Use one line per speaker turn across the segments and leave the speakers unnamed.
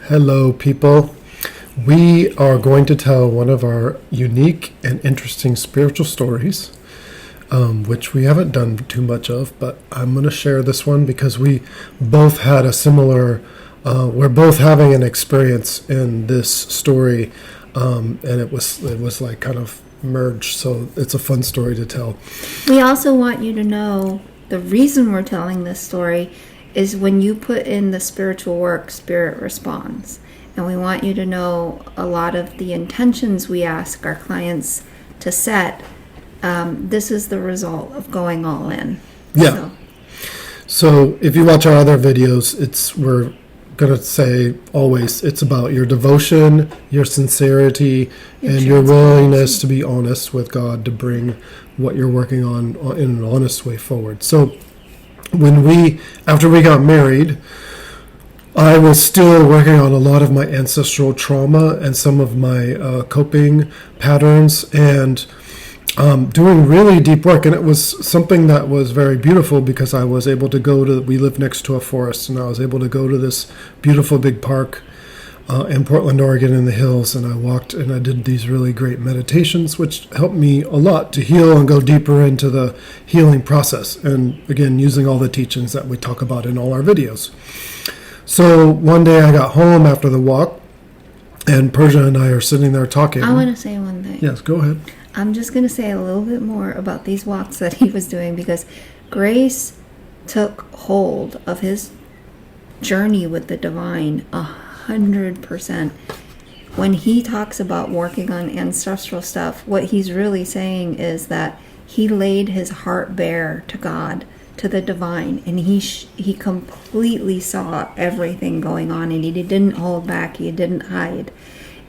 Hello, people. We are going to tell one of our unique and interesting spiritual stories, which we haven't done too much of, but I'm going to share this one because we both had a similar, we're both having an experience in this story, and it was like kind of merged, so it's a fun story to tell.
We also want you to know the reason we're telling this story is when you put in the spiritual work, Spirit responds. And we want you to know a lot of the intentions we ask our clients to set. This is the result of going all in.
Yeah. So if you watch our other videos, we're going to say always it's about your devotion, your sincerity, and your willingness to be honest with God to bring what you're working on in an honest way forward. So after we got married, I was still working on a lot of my ancestral trauma and some of my coping patterns and doing really deep work. And it was something that was very beautiful because I was able to we live next to a forest, and I was able to go to this beautiful big park in Portland, Oregon in the hills. And I walked and I did these really great meditations, which helped me a lot to heal and go deeper into the healing process. And again, using all the teachings that we talk about in all our videos. So one day I got home after the walk, and Persia and I are sitting there talking.
I want to say one thing.
Yes, go ahead.
I'm just going to say a little bit more about these walks that he was doing, because Grace took hold of his journey with the divine 100%. When he talks about working on ancestral stuff, what he's really saying is that he laid his heart bare to God, to the divine, and he completely saw everything going on, and he didn't hold back, he didn't hide,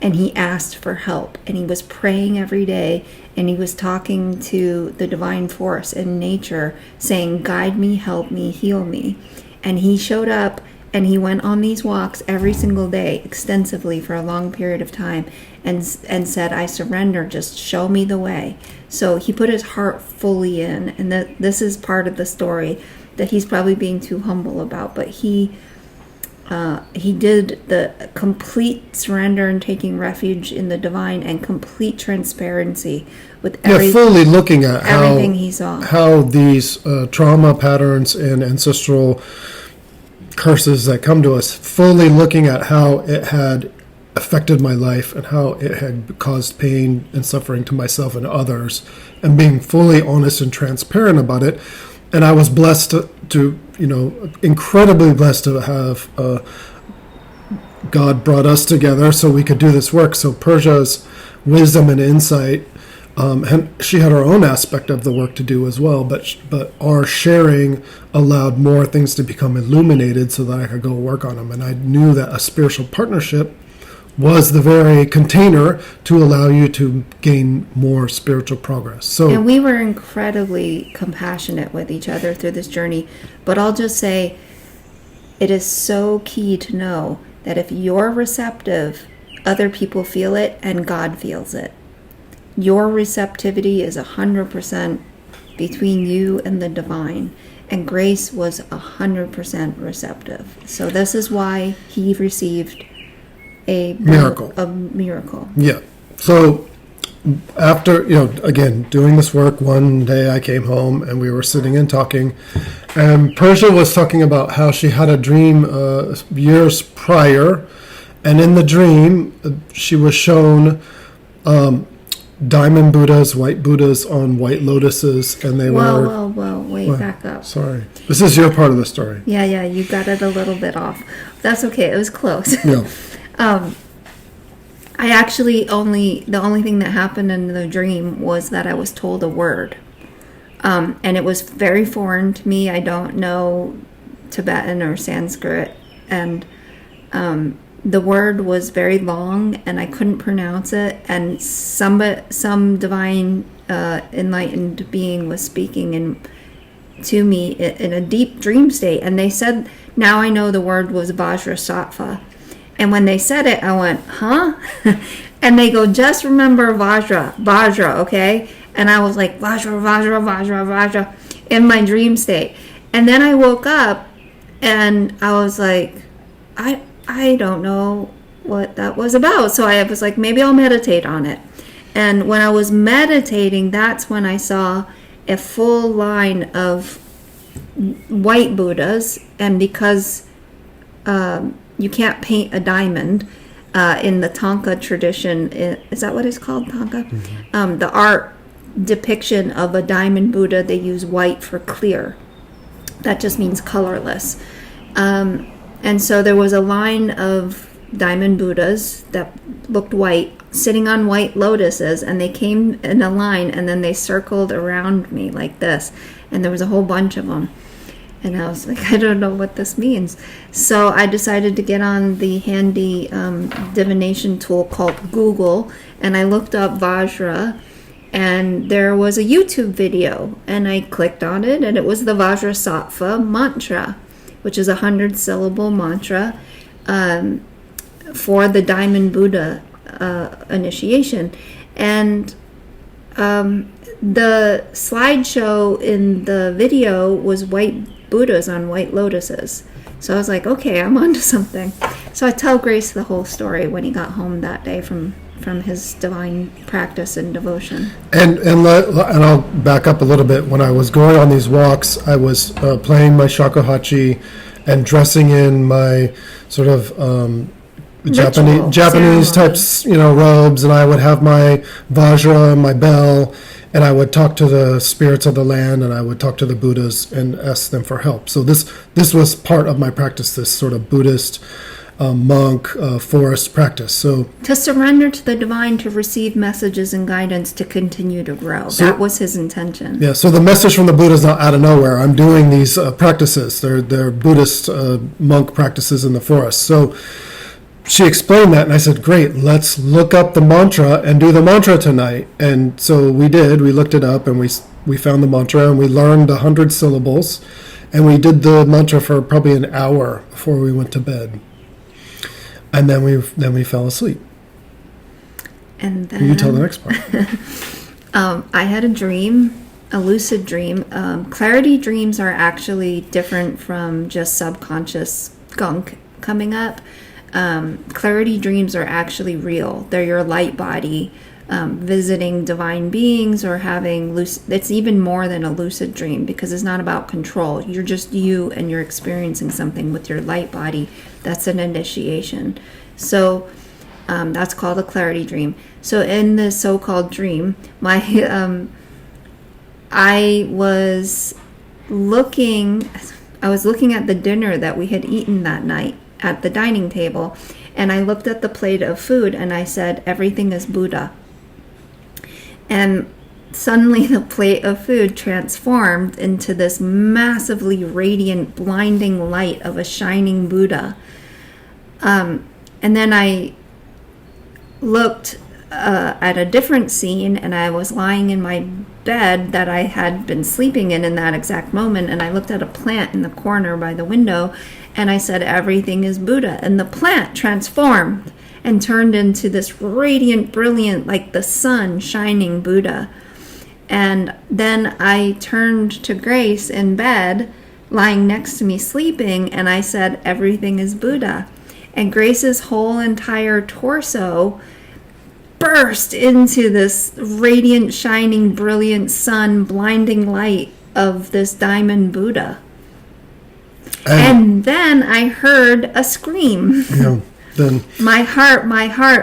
and he asked for help, and he was praying every day, and he was talking to the divine force in nature, saying, guide me, help me, heal me. And he showed up and he went on these walks every single day extensively for a long period of time and said, I surrender, just show me the way. So he put his heart fully in, and this is part of the story that he's probably being too humble about, but he did the complete surrender and taking refuge in the divine and complete transparency with
fully looking at
everything he saw.
How these trauma patterns and ancestral curses that come to us, fully looking at how it had affected my life and how it had caused pain and suffering to myself and others, and being fully honest and transparent about it. And I was blessed to incredibly blessed to have God brought us together so we could do this work. So Persia's wisdom and insight, and she had her own aspect of the work to do as well, but our sharing allowed more things to become illuminated so that I could go work on them. And I knew that a spiritual partnership was the very container to allow you to gain more spiritual progress.
And we were incredibly compassionate with each other through this journey. But I'll just say, it is so key to know that if you're receptive, other people feel it and God feels it. Your receptivity is 100% between you and the divine. And Grace was 100% receptive. So this is why he received a miracle.
Yeah. So after, again, doing this work, one day I came home and we were sitting and talking, and Persia was talking about how she had a dream years prior, and in the dream she was shown diamond Buddhas, white Buddhas on white lotuses, and they were... Wait,
back up.
Sorry. This is your part of the story.
Yeah, you got it a little bit off. That's okay, it was close.
Yeah.
I actually the only thing that happened in the dream was that I was told a word. And it was very foreign to me. I don't know Tibetan or Sanskrit. And the word was very long and I couldn't pronounce it. And some divine enlightened being was speaking to me in a deep dream state. And they said, now I know the word was Vajrasattva. And when they said it, I went, huh? And they go, just remember Vajra, okay? And I was like, Vajra, in my dream state. And then I woke up and I was like, I don't know what that was about. So I was like, maybe I'll meditate on it. And when I was meditating, that's when I saw a full line of white Buddhas. And because you can't paint a diamond in the Thangka tradition, is that what it's called, Thangka? Mm-hmm. The art depiction of a diamond Buddha, they use white for clear. That just means colorless. And so there was a line of diamond Buddhas that looked white, sitting on white lotuses, and they came in a line, and then they circled around me like this, and there was a whole bunch of them. And I was like, I don't know what this means. So I decided to get on the handy divination tool called Google, and I looked up Vajra, and there was a YouTube video, and I clicked on it, and it was the Vajrasattva mantra, which is a 100-syllable mantra for the Diamond Buddha initiation. And the slideshow in the video was white Buddhas on white lotuses. So I was like, okay, I'm onto something. So I tell Grace the whole story when he got home that day from his divine practice and devotion.
And I'll back up a little bit. When I was going on these walks, I was playing my shakuhachi and dressing in my sort of Japanese types, robes, and I would have my vajra and my bell, and I would talk to the spirits of the land, and I would talk to the Buddhas and ask them for help. So this was part of my practice, this sort of Buddhist monk forest practice. So
to surrender to the divine, to receive messages and guidance, to continue to grow. That was his intention.
Yeah. So the message from the Buddha is not out of nowhere. I'm doing these practices. They're Buddhist monk practices in the forest. So she explained that, and I said, great, let's look up the mantra and do the mantra tonight. And so we did. We looked it up, and we found the mantra, and we learned 100 syllables, and we did the mantra for probably an hour before we went to bed. And then we fell asleep.
And then
you tell the next part.
I had a dream, a lucid dream. Clarity dreams are actually different from just subconscious gunk coming up. Clarity dreams are actually real. They're your light body visiting divine beings or having lucid. It's even more than a lucid dream because it's not about control. You're just you, and you're experiencing something with your light body. That's an initiation. So that's called a clarity dream. So in the so-called dream, I was looking at the dinner that we had eaten that night at the dining table, and I looked at the plate of food, and I said, everything is Buddha. And suddenly the plate of food transformed into this massively radiant, blinding light of a shining Buddha. And then I looked at a different scene, and I was lying in my bed that I had been sleeping in that exact moment, and I looked at a plant in the corner by the window, and I said, everything is Buddha. And the plant transformed and turned into this radiant, brilliant, like the sun shining Buddha. And then I turned to Grace in bed, lying next to me sleeping, and I said, everything is Buddha. And Grace's whole entire torso burst into this radiant, shining, brilliant sun, blinding light of this diamond Buddha. And then I heard a scream.
Then
my heart,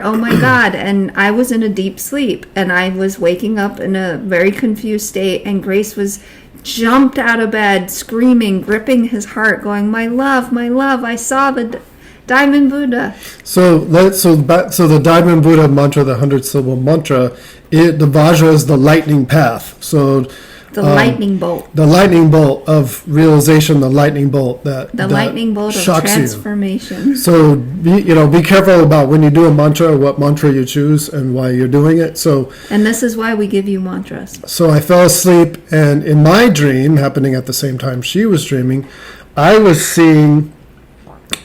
oh my God. And I was in a deep sleep, and I was waking up in a very confused state, and Grace was jumped out of bed, screaming, gripping his heart, going, my love, I saw the Diamond Buddha. So
the Diamond Buddha mantra, the 100-syllable mantra, the Vajra is the lightning path. So
the lightning bolt.
The lightning bolt of realization, the lightning bolt that
lightning bolt of transformation.
You. So be careful about when you do a mantra, what mantra you choose and why you're doing it.
And this is why we give you mantras.
So I fell asleep, and in my dream, happening at the same time she was dreaming, I was seeing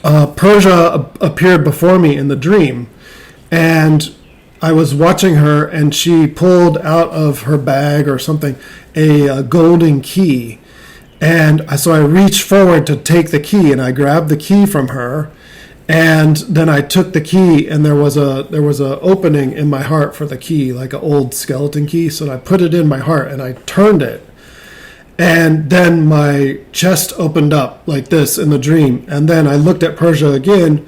Persia appeared before me in the dream, and I was watching her, and she pulled out of her bag or something a golden key, and so I reached forward to take the key, and I grabbed the key from her, And then I took the key, and there was a opening in my heart for the key, like an old skeleton key. So I put it in my heart, and I turned it, and then my chest opened up like this in the dream. And then I looked at Persia again,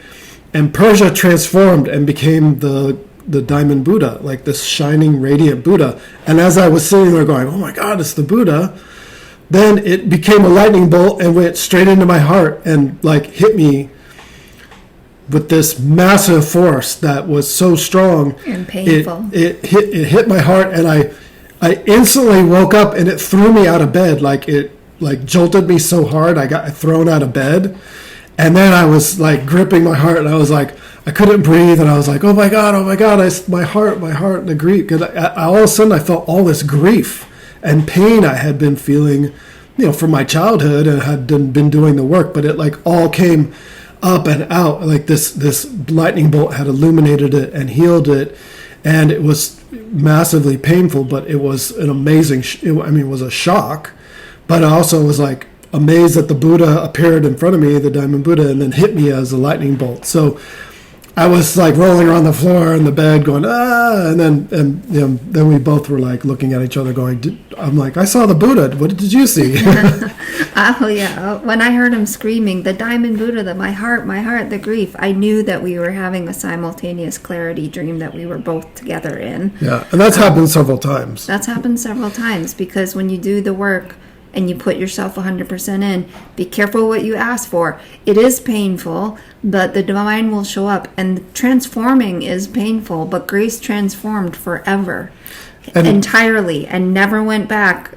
and Persia transformed and became the Diamond Buddha, like this shining, radiant Buddha. And as I was sitting there going, oh my God, it's the Buddha, then it became a lightning bolt and went straight into my heart and like hit me with this massive force that was so strong
And painful.
It hit my heart, and I instantly woke up, and it threw me out of bed. Like it like jolted me so hard I got thrown out of bed. And then I was like gripping my heart, and I was like, I couldn't breathe, and I was like, oh my God, my heart, the grief. 'Cause all of a sudden I felt all this grief and pain I had been feeling, from my childhood, and had been doing the work, but it like all came up and out. Like this lightning bolt had illuminated it and healed it, and it was massively painful, but it was an amazing, it was a shock, but I also was like amazed that the Buddha appeared in front of me, the Diamond Buddha, and then hit me as a lightning bolt. So I was like rolling around the floor in the bed going, and then we both were like looking at each other going, I'm like, I saw the Buddha. What did you see?
Oh yeah, when I heard him screaming, the Diamond Buddha, my heart, the grief, I knew that we were having a simultaneous clarity dream that we were both together in.
Yeah, and that's happened several times.
That's happened several times, because when you do the work and you put yourself 100% in, be careful what you ask for. It is painful, but the divine will show up. And transforming is painful, but Grace transformed forever, entirely, and never went back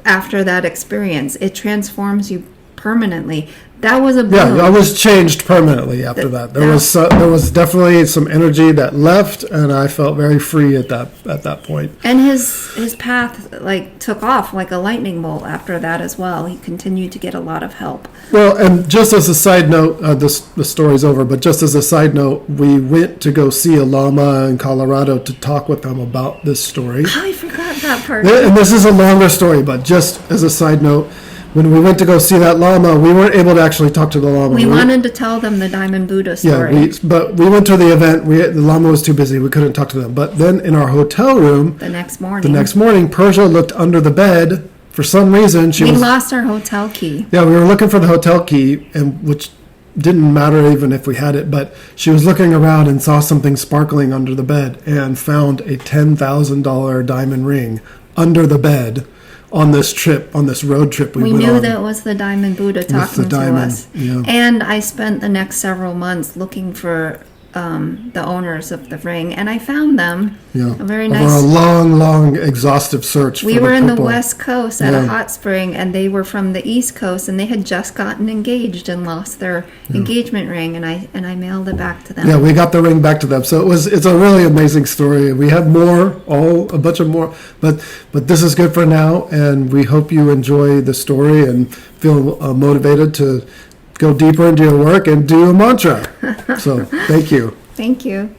after that experience. It transforms you permanently. That was a boom.
Yeah, I was changed permanently after that. There was definitely some energy that left, and I felt very free at that point.
And his path like took off like a lightning bolt after that as well. He continued to get a lot of help.
Well, and just as a side note, the story's over, but just as a side note, we went to go see a Lama in Colorado to talk with them about this story.
Oh, I forgot that part.
And this is a longer story, but just as a side note, when we went to go see that Lama, we weren't able to actually talk to the Lama.
We wanted to tell them the Diamond Buddha story.
Yeah, but we went to the event. The Lama was too busy. We couldn't talk to them. But then in our hotel room,
the next morning,
Persia looked under the bed. For some reason,
we lost our hotel key.
Yeah, we were looking for the hotel key, and which didn't matter even if we had it. But she was looking around and saw something sparkling under the bed, and found a $10,000 diamond ring under the bed. On this road trip we went
knew
on.
that was the Diamond Buddha talking to us.
Yeah.
And I spent the next several months looking for the owners of the ring, and I found them.
Yeah.
A very
Over
nice.
a long, exhaustive search.
We
for
were in the
couple.
West Coast at a hot spring, and they were from the East Coast, and they had just gotten engaged and lost their engagement ring, and I mailed it back to them.
Yeah, we got the ring back to them. So it's a really amazing story. We have a bunch of more, but this is good for now, and we hope you enjoy the story and feel motivated to go deeper into your work and do a mantra. So thank you.
Thank you.